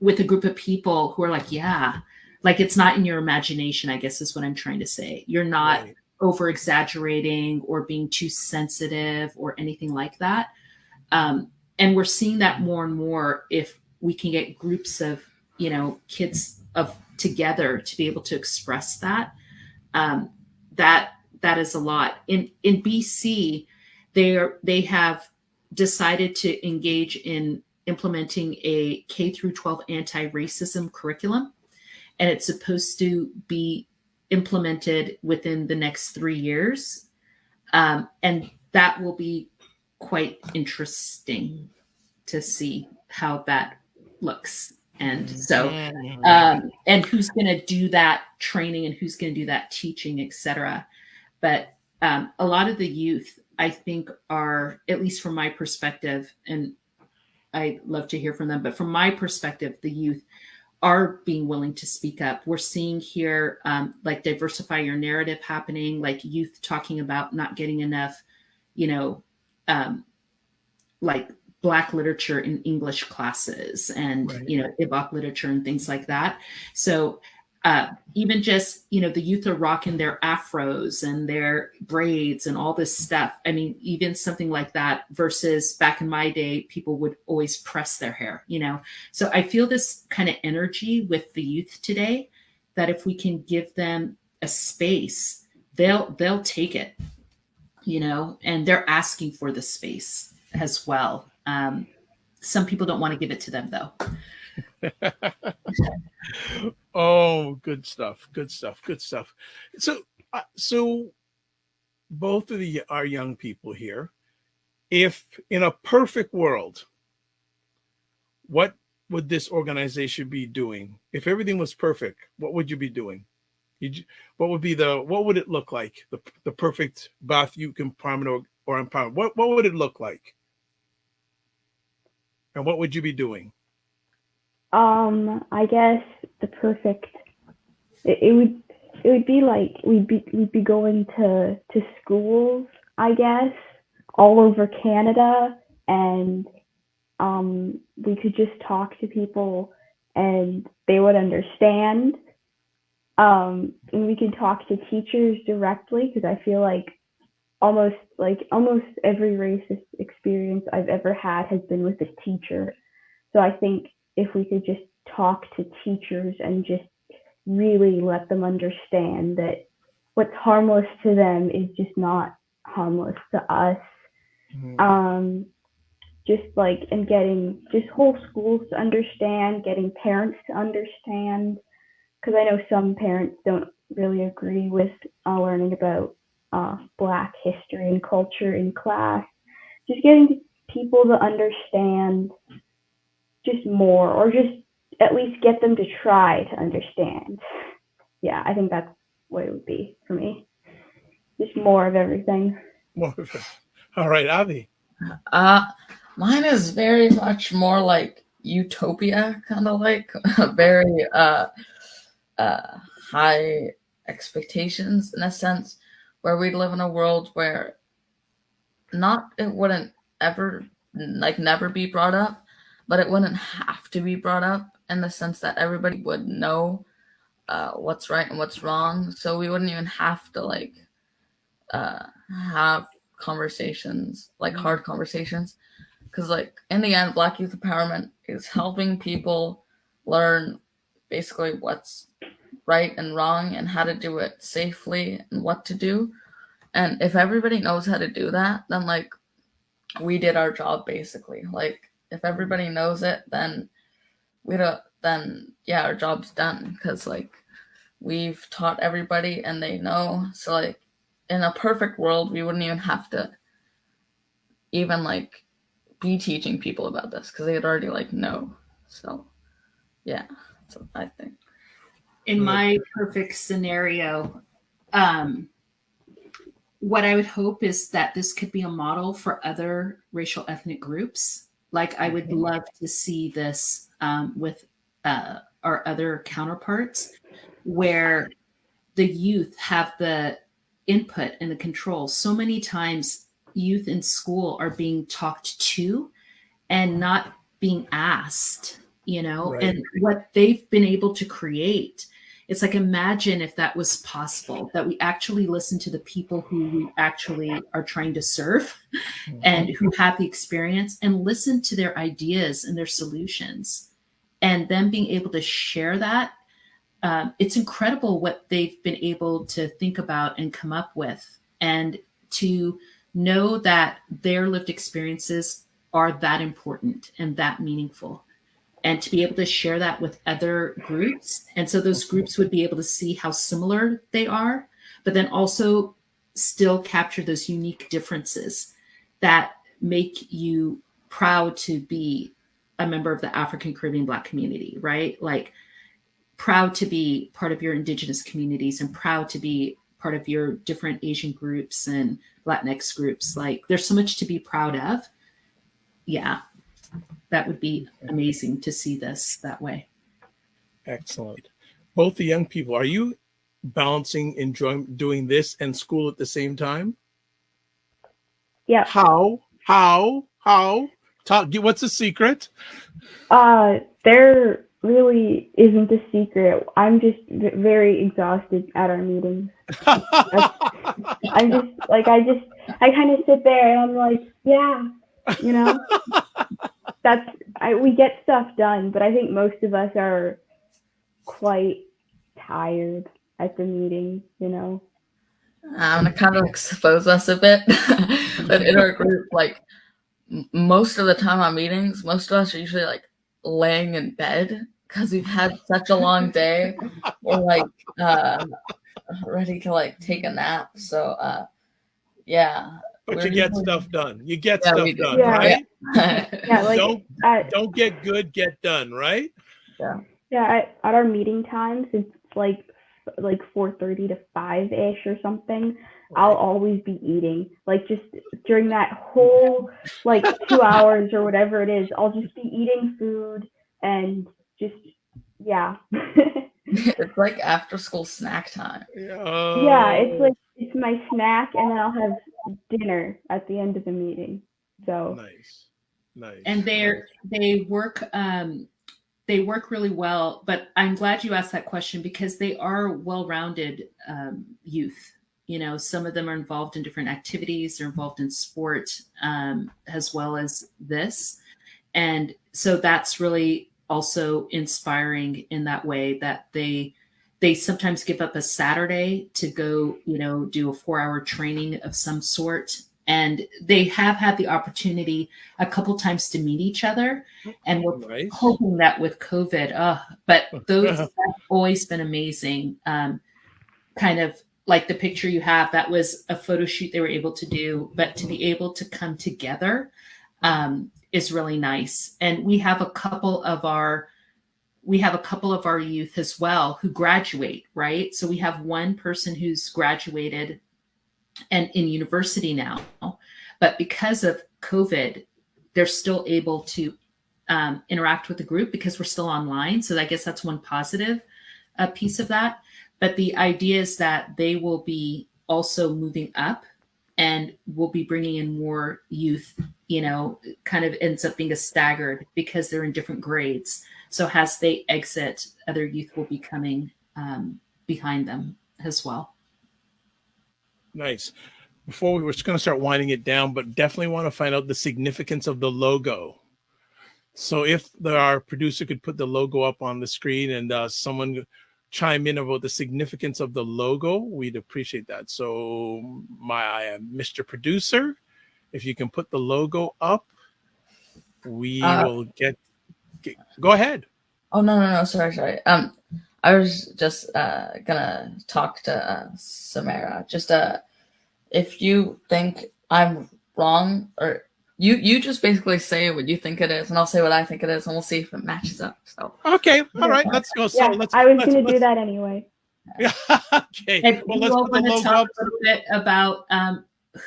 with a group of people who are like, yeah, like it's not in your imagination, I guess is what I'm trying to say. You're not over exaggerating or being too sensitive or anything like that. And we're seeing that more and more if we can get groups of, kids together to be able to express that. That is a lot. In BC, they have decided to engage in implementing a K through 12 anti-racism curriculum, and it's supposed to be implemented within the next 3 years, and that will be quite interesting to see how that looks. And so, and who's going to do that training and who's going to do that teaching, etc. But a lot of the youth, I think, are, at least from my perspective, and I love to hear from them, but from my perspective, the youth are being willing to speak up. We're seeing here, like diversify your narrative happening, like youth talking about not getting enough, like Black literature in English classes and, IBOC literature and things like that. So even just, the youth are rocking their afros and their braids and all this stuff. I mean, even something like that versus back in my day, people would always press their hair, So I feel this kind of energy with the youth today that if we can give them a space, they'll take it, and they're asking for the space as well. Some people don't want to give it to them though. Oh, good stuff. So both of our young people here, if in a perfect world, what would this organization be doing? If everything was perfect, what would you be doing? What would it look like? The perfect Bath Youth Empowerment or empowerment. What would it look like? And what would you be doing? I guess the perfect, it would be like we'd be going to schools, I guess, all over Canada, and we could just talk to people and they would understand. And we could talk to teachers directly, because I feel like almost every racist experience I've ever had has been with a teacher. So I think if we could just talk to teachers and just really let them understand that what's harmless to them is just not harmless to us. just like, and getting just whole schools to understand, getting parents to understand, because I know some parents don't really agree with learning about Black history and culture in class. Just getting people to understand just more, or just at least get them to try to understand. Yeah, I think that's what it would be for me. Just more of everything. More of it. All right, Avi. Mine is very much more like utopia, kind of like very high expectations in a sense, where we'd live in a world where it wouldn't ever never be brought up, but it wouldn't have to be brought up in the sense that everybody would know what's right and what's wrong. So we wouldn't even have to have conversations, hard conversations. Because in the end, Black Youth Empowerment is helping people learn basically what's right and wrong and how to do it safely and what to do. And if everybody knows how to do that, then we did our job basically. If everybody knows it, then our job's done, because we've taught everybody and they know. So in a perfect world, we wouldn't even have to even be teaching people about this, because they'd already know. So yeah, that's what I think. In my perfect scenario, what I would hope is that this could be a model for other racial ethnic groups. I would love to see this with our other counterparts, where the youth have the input and the control. So many times youth in school are being talked to and not being asked, Right. and what they've been able to create. It's imagine if that was possible, that we actually listen to the people who we actually are trying to serve and who have the experience, and listen to their ideas and their solutions, and then being able to share that. It's incredible what they've been able to think about and come up with, and to know that their lived experiences are that important and that meaningful, and to be able to share that with other groups. And so those groups would be able to see how similar they are, but then also still capture those unique differences that make you proud to be a member of the African Caribbean Black community, right? Proud to be part of your Indigenous communities, and proud to be part of your different Asian groups and Latinx groups. There's so much to be proud of. Yeah, that would be amazing to see this that way. Excellent. Both the young people, are you balancing enjoying doing this and school at the same time? Yeah. How? What's the secret? There really isn't a secret. I'm just very exhausted at our meetings. I'm just I kind of sit there and I'm like, yeah, we get stuff done, but I think most of us are quite tired at the meeting, I'm gonna kind of expose us a bit, but in our group, most of the time on meetings, most of us are usually laying in bed because we've had such a long day. We're ready to take a nap. So yeah. But you get stuff done. You get Yeah, stuff we do. done, Yeah. right? Yeah, Don't get good, get done, right? Yeah. Yeah, at our meeting times, it's like 4:30 to 5-ish or something. I'll always be eating. Just during that whole 2 hours or whatever it is, I'll just be eating food and just yeah. It's after school snack time. Yeah, it's my snack, and then I'll have dinner at the end of the meeting. So nice. And they work really well. But I'm glad you asked that question, because they are well-rounded youth. Some of them are involved in different activities. They're involved in sport as well as this. And so that's really also inspiring in that way, that they sometimes give up a Saturday to go, do a 4-hour training of some sort, And they have had the opportunity a couple times to meet each other. And we're hoping that with COVID, but those have always been amazing. Kind of like the picture you have, that was a photo shoot they were able to do, but to be able to come together is really nice. And we have a couple of our youth as well who graduate, right? So we have one person who's graduated and in university now, but because of COVID, they're still able to interact with the group because we're still online. So I guess that's one positive piece of that. But the idea is that they will be also moving up and we'll be bringing in more youth, kind of ends up being a staggered because they're in different grades. So as they exit, other youth will be coming behind them as well. Nice. Before we were just going to start winding it down, but definitely want to find out the significance of the logo. So if our producer could put the logo up on the screen and someone chime in about the significance of the logo, we'd appreciate that. So Mr. Producer, if you can put the logo up, we will get go ahead. Oh, no. Sorry. I was just gonna talk to Samara. Just if you think I'm wrong, or you just basically say what you think it is, and I'll say what I think it is, and we'll see if it matches up. So okay, all right, let's go. So I was gonna do that anyway. Yeah. Okay. And well, let's put the logo talk up. a little bit about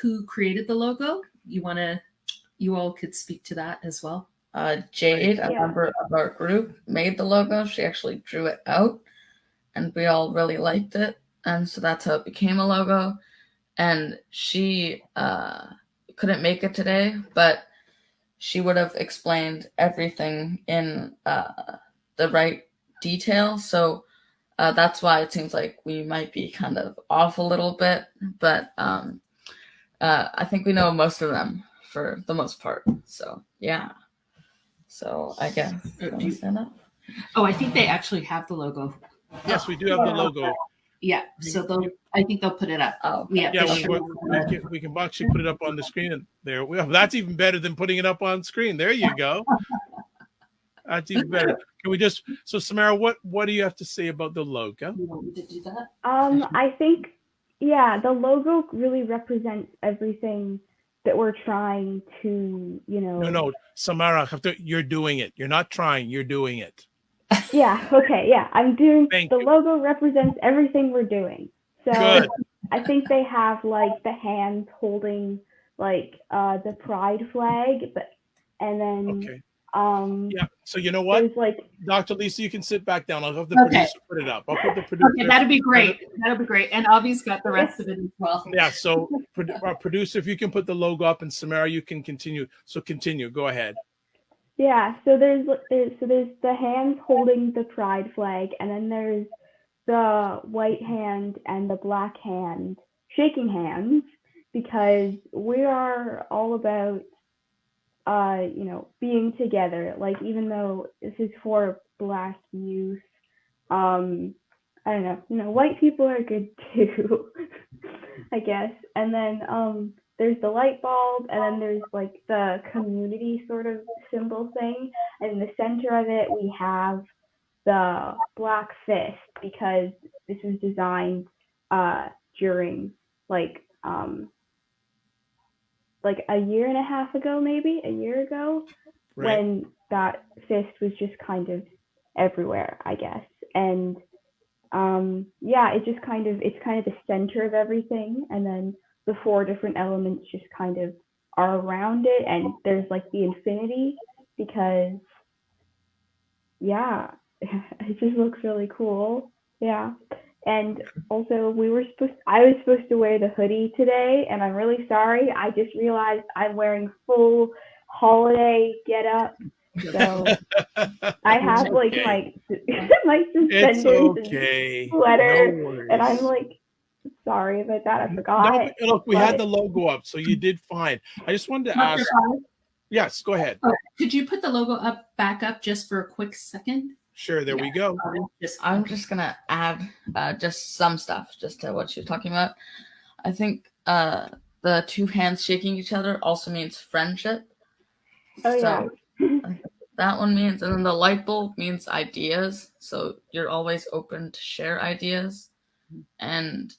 who created the logo. You all could speak to that as well. Jade, a member of our group, made the logo. She actually drew it out, and we all really liked it, and so that's how it became a logo. And she couldn't make it today, but she would have explained everything in the right detail. So that's why it seems like we might be kind of off a little bit, but I think we know most of them for the most part. So yeah. So I guess. Oh, I think they actually have the logo. Yes, we do have the logo. Yeah, so I think they'll put it up. Oh, yeah, we can actually put it up on the screen. And there, that's even better than putting it up on screen. There you go. That's even better. Can we just? So, Samara, what do you have to say about the logo? You want me to do that? I think, the logo really represents everything that we're trying to, No, Samara, you're doing it. You're not trying. You're doing it. Yeah. Okay. Yeah. I'm doing. The logo represents everything we're doing. So good. I think they have like the hands holding like the pride flag, and then okay. Yeah. So you know what, Dr. Lisa, you can sit back down. I'll have the producer put it up. I'll put the producer. Okay, that'd be great. That'll be great. And Avi's got the rest of it as well. Yeah. So producer, if you can put the logo up, and Samara, you can continue. So continue. Go ahead. Yeah, so there's the hands holding the pride flag, and then there's the white hand and the black hand shaking hands, because we are all about being together. Like, even though this is for Black youth, I don't know, white people are good too, I guess. And then there's the light bulb, and then there's like the community sort of symbol thing. And in the center of it, we have the black fist, because this was designed during like a year and a half ago, maybe a year ago, right, when that fist was just kind of everywhere, I guess. And it's kind of the center of everything, and then the four different elements just kind of are around it, and there's like the infinity, because it just looks really cool. Yeah. And also I was supposed to wear the hoodie today, and I'm really sorry. I just realized I'm wearing full holiday getup. So I have like my suspenders and sweater, and I'm like, sorry about that. I forgot. No, look, we had the logo up, so you did fine. I just wanted to ask. Yes, go ahead. Could you put the logo back up just for a quick second? Sure, there we go. I'm just gonna add just some stuff just to what you're talking about. I think the two hands shaking each other also means friendship. Oh, So yeah. that one means, and then the light bulb means ideas. So you're always open to share ideas. And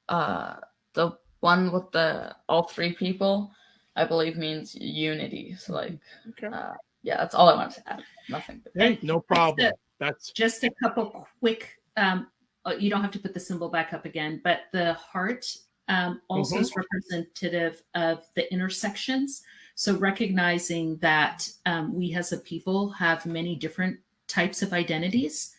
the one with the all three people, I believe, means unity. So like, Okay. yeah, that's all I wanted to add. Nothing. Hey, no problem. That's just a couple quick. You don't have to put the symbol back up again, but the heart also is representative of the intersections. So recognizing that we as a people have many different types of identities,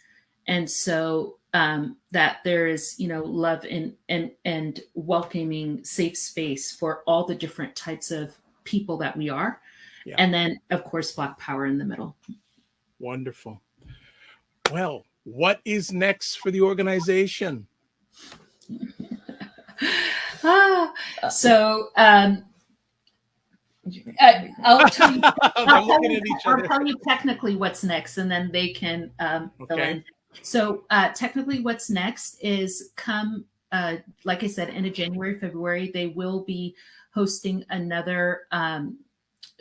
and so that there is, love and welcoming safe space for all the different types of people that we are. Yeah. And then, of course, Black power in the middle. Wonderful. Well, what is next for the organization? So I'll tell you. I'll tell you technically what's next, and then they can fill in. So technically, what's next is like I said, end of January, February, they will be hosting another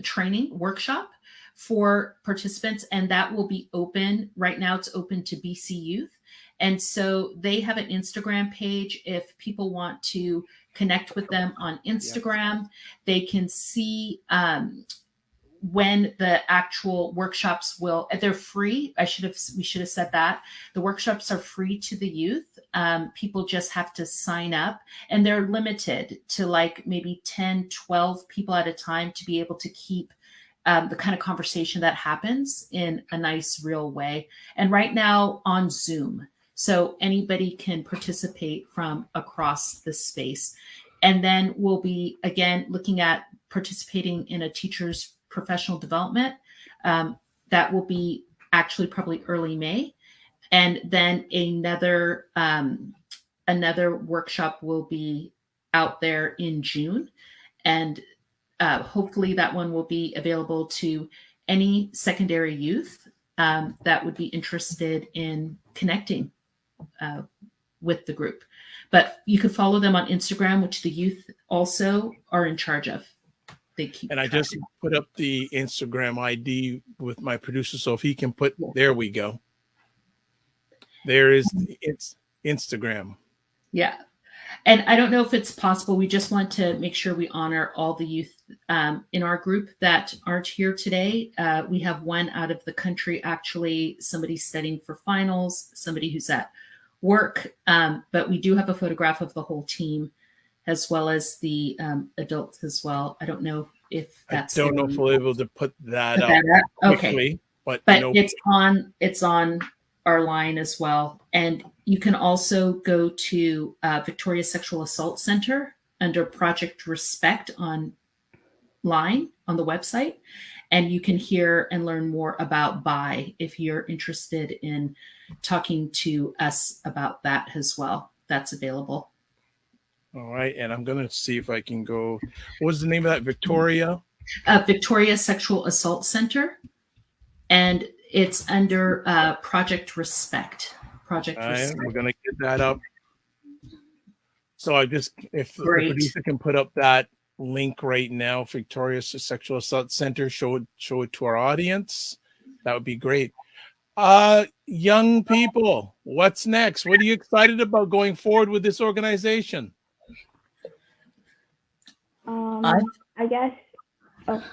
training workshop for participants, and that will be open. Right now, it's open to BC Youth. And so they have an Instagram page. If people want to connect with them on Instagram, they can see when the actual workshops they're free. We should have said that. The workshops are free to the youth. People just have to sign up, and they're limited to like maybe 10, 12 people at a time to be able to keep the kind of conversation that happens in a nice, real way. And right now on Zoom. So anybody can participate from across the space. And then we'll be, again, looking at participating in a teacher's professional development. That will be actually probably early May. And then another workshop will be out there in June. And hopefully that one will be available to any secondary youth that would be interested in connecting with the group. But you can follow them on Instagram, which the youth also are in charge of. And I just put up the Instagram ID with my producer, so if he can put, there we go. There is it's Instagram. Yeah. And I don't know if it's possible. We just want to make sure we honor all the youth in our group that aren't here today. We have one out of the country, actually, somebody studying for finals, somebody who's at work. But we do have a photograph of the whole team, as well as the adults as well. I don't know if that's. I don't know if we're able to put that up quickly, but it's on our line as well. And you can also go to Victoria Sexual Assault Center under Project Respect online on the website. And you can hear and learn more about BY if you're interested in talking to us about that as well. That's available. All right. And I'm going to see if I can go. What's the name of that? Victoria? Victoria Sexual Assault Center. And it's under Project Respect. Respect. We're going to get that up. So if the producer can put up that link right now, Victoria Sexual Assault Center, show it to our audience. That would be great. Young people, what's next? What are you excited about going forward with this organization? I guess. Oh,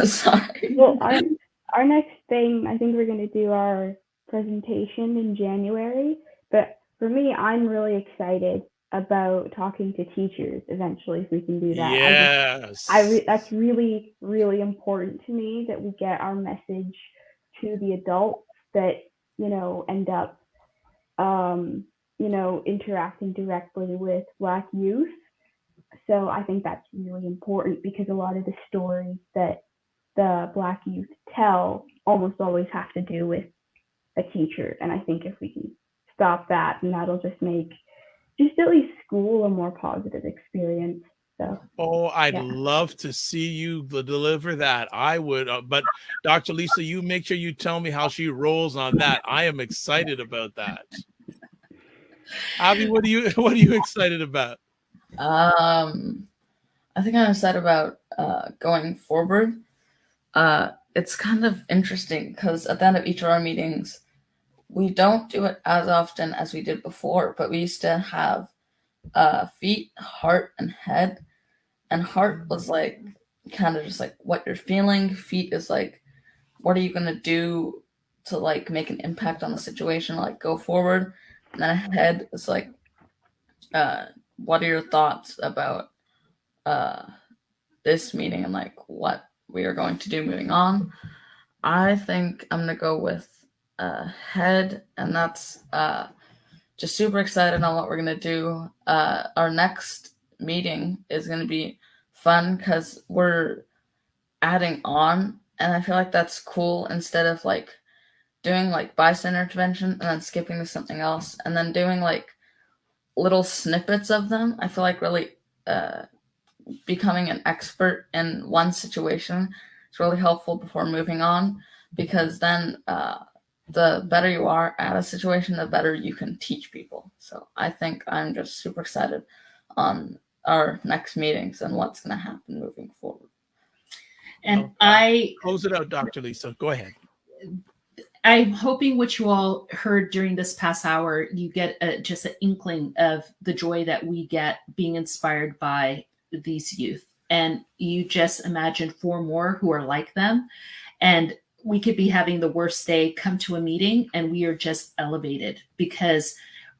sorry. Well, our next thing, I think we're going to do our presentation in January. But for me, I'm really excited about talking to teachers eventually, if we can do that. Yes. That's really, really important to me, that we get our message to the adults that, end up, interacting directly with Black youth. So I think that's really important, because a lot of the stories that the Black youth tell almost always have to do with a teacher. And I think if we can stop that, then that'll just make at least school a more positive experience. So, I'd love to see you deliver that. I would, but Dr. Lisa, you make sure you tell me how she rolls on that. I am excited about that. Avi, what are you excited about? I think I'm sad about going forward. It's kind of interesting because at the end of each of our meetings, we don't do it as often as we did before, but we used to have feet, heart, and head. And heart was like kind of just like what you're feeling. Feet is like, what are you going to do to like make an impact on the situation, like go forward. And then head is like, what are your thoughts about this meeting and like what we are going to do moving on. I think I'm gonna go with head, and that's just super excited on what we're gonna do. Our next meeting is gonna be fun because we're adding on, and I feel like that's cool. Instead of like doing like bystander intervention and then skipping to something else, and then doing like little snippets of them, I feel like really becoming an expert in one situation is really helpful before moving on, because then the better you are at a situation, the better you can teach people. So I think I'm just super excited on our next meetings and what's going to happen moving forward. And close it out, Dr. Lisa. Go ahead. I'm hoping what you all heard during this past hour, you get just an inkling of the joy that we get being inspired by these youth. And you just imagine 4 more who are like them. And we could be having the worst day, come to a meeting, and we are just elevated because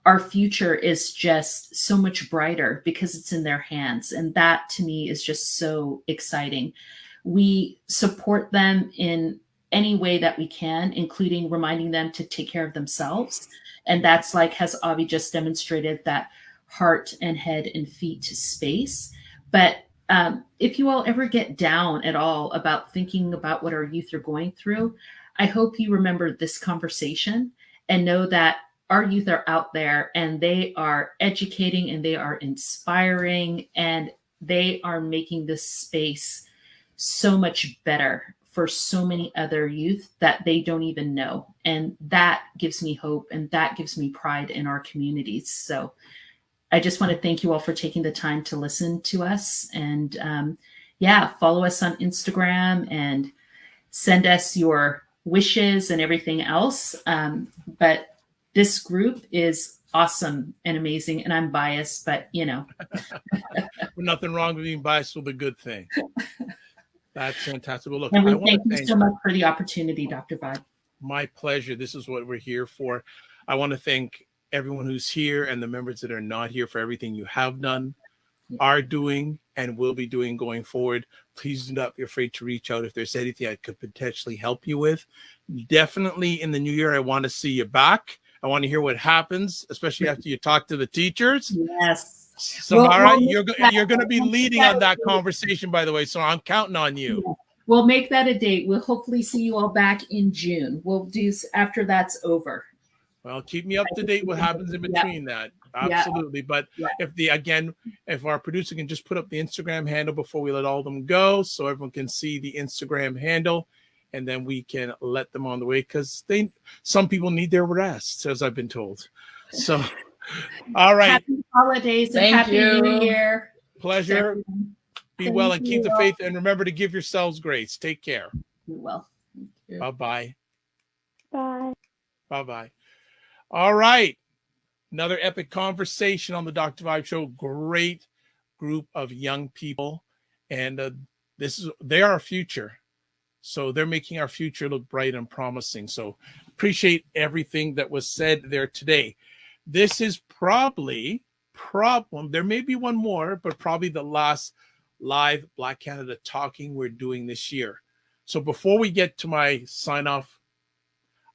our future is just so much brighter because it's in their hands. And that to me is just so exciting. We support them in any way that we can, including reminding them to take care of themselves. And that's like, as Avi just demonstrated, that heart and head and feet space. But if you all ever get down at all about thinking about what our youth are going through, I hope you remember this conversation and know that our youth are out there and they are educating and they are inspiring and they are making this space so much better for so many other youth that they don't even know. And that gives me hope and that gives me pride in our communities. So I just want to thank you all for taking the time to listen to us. And follow us on Instagram and send us your wishes and everything else. But this group is awesome and amazing. And I'm biased, but you know. Nothing wrong with being biased with a good thing. That's fantastic. Well, look, and we thank you so much for the opportunity, Dr. Vibe. My pleasure. This is what we're here for. I want to thank everyone who's here and the members that are not here for everything you have done, are doing, and will be doing going forward. Please do not be afraid to reach out if there's anything I could potentially help you with. Definitely in the new year, I want to see you back. I want to hear what happens, especially after you talk to the teachers. Yes. Samara, you're going to be leading on that conversation, by the way, so I'm counting on you. Yeah. We'll make that a date. We'll hopefully see you all back in June. We'll do after that's over. Well, keep me up to date what happens in between that. Absolutely. But if our producer can just put up the Instagram handle before we let all of them go so everyone can see the Instagram handle, and then we can let them on the way, because some people need their rest, as I've been told. So all right. Happy holidays and happy New Year. Pleasure. Be well and keep the faith. And remember to give yourselves grace. Take care. You will. Bye-bye. Bye. Bye-bye. All right. Another epic conversation on the Dr. Vibe Show. Great group of young people. And they are our future. So they're making our future look bright and promising. So appreciate everything that was said there today. This is probably, there may be one more, but probably the last live Black Canada Talking we're doing this year. So before we get to my sign off,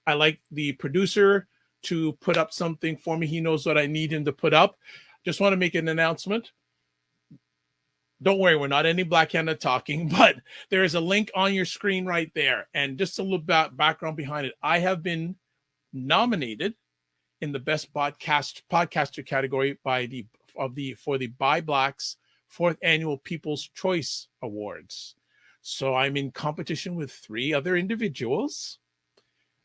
I like the producer to put up something for me. He knows what I need him to put up. Just want to make an announcement. Don't worry, we're not any Black Canada Talking, but there is a link on your screen right there. And just a little background behind it. I have been nominated in the best podcaster category for the By Blacks 4th Annual People's Choice Awards. So I'm in competition with 3 other individuals.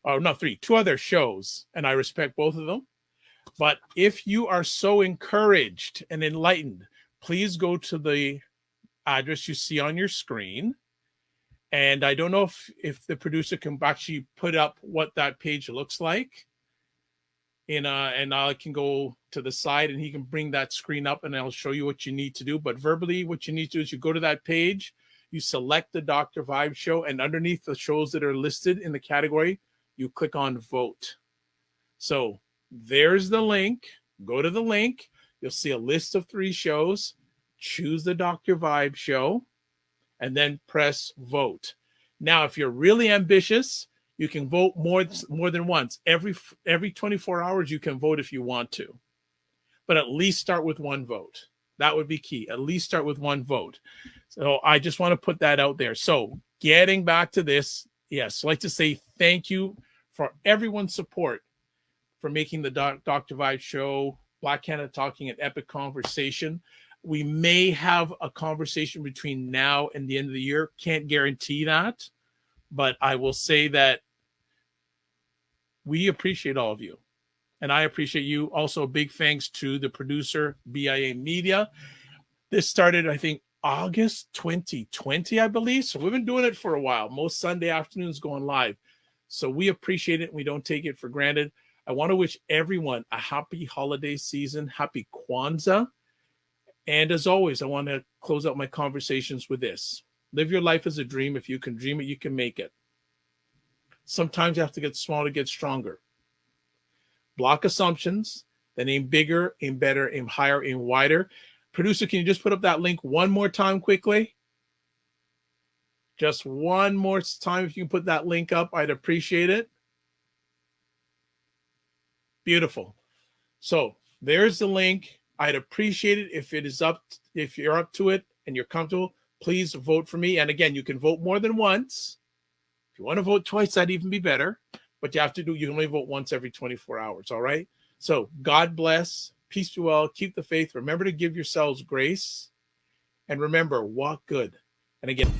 Oh, not 3, 2 other shows, and I respect both of them. But if you are so encouraged and enlightened, please go to the address you see on your screen. And I don't know if the producer can actually put up what that page looks like. And I can go to the side and he can bring that screen up and I'll show you what you need to do. But verbally, what you need to do is you go to that page, you select the Dr. Vibe show, and underneath the shows that are listed in the category, you click on vote. So there's the link. Go to the link. You'll see a list of 3 shows. Choose the Dr. Vibe show and then press vote. Now, if you're really ambitious, you can vote more than once. Every 24 hours, you can vote if you want to. But at least start with 1 vote. That would be key. At least start with 1 vote. So I just want to put that out there. So getting back to this, yes, I'd like to say thank you for everyone's support for making the Dr. Vibe show, Black Canada Talking, an epic conversation. We may have a conversation between now and the end of the year. Can't guarantee that. But I will say that we appreciate all of you. And I appreciate you. Also, a big thanks to the producer, BIA Media. This started, I think, August 2020, I believe. So we've been doing it for a while. Most Sunday afternoons going live. So we appreciate it. We don't take it for granted. I want to wish everyone a happy holiday season. Happy Kwanzaa. And as always, I want to close out my conversations with this. Live your life as a dream. If you can dream it, you can make it. Sometimes you have to get small to get stronger. Block assumptions, then aim bigger, aim better, aim higher, aim wider. Producer, can you just put up that link one more time quickly? Just one more time, if you can put that link up, I'd appreciate it. Beautiful. So there's the link. I'd appreciate it if if you're up to it and you're comfortable, please vote for me. And again, you can vote more than once. If you want to vote twice, that'd even be better. But you can only vote once every 24 hours. All right. So God bless. Peace be well. Keep the faith. Remember to give yourselves grace. And remember, walk good. And again,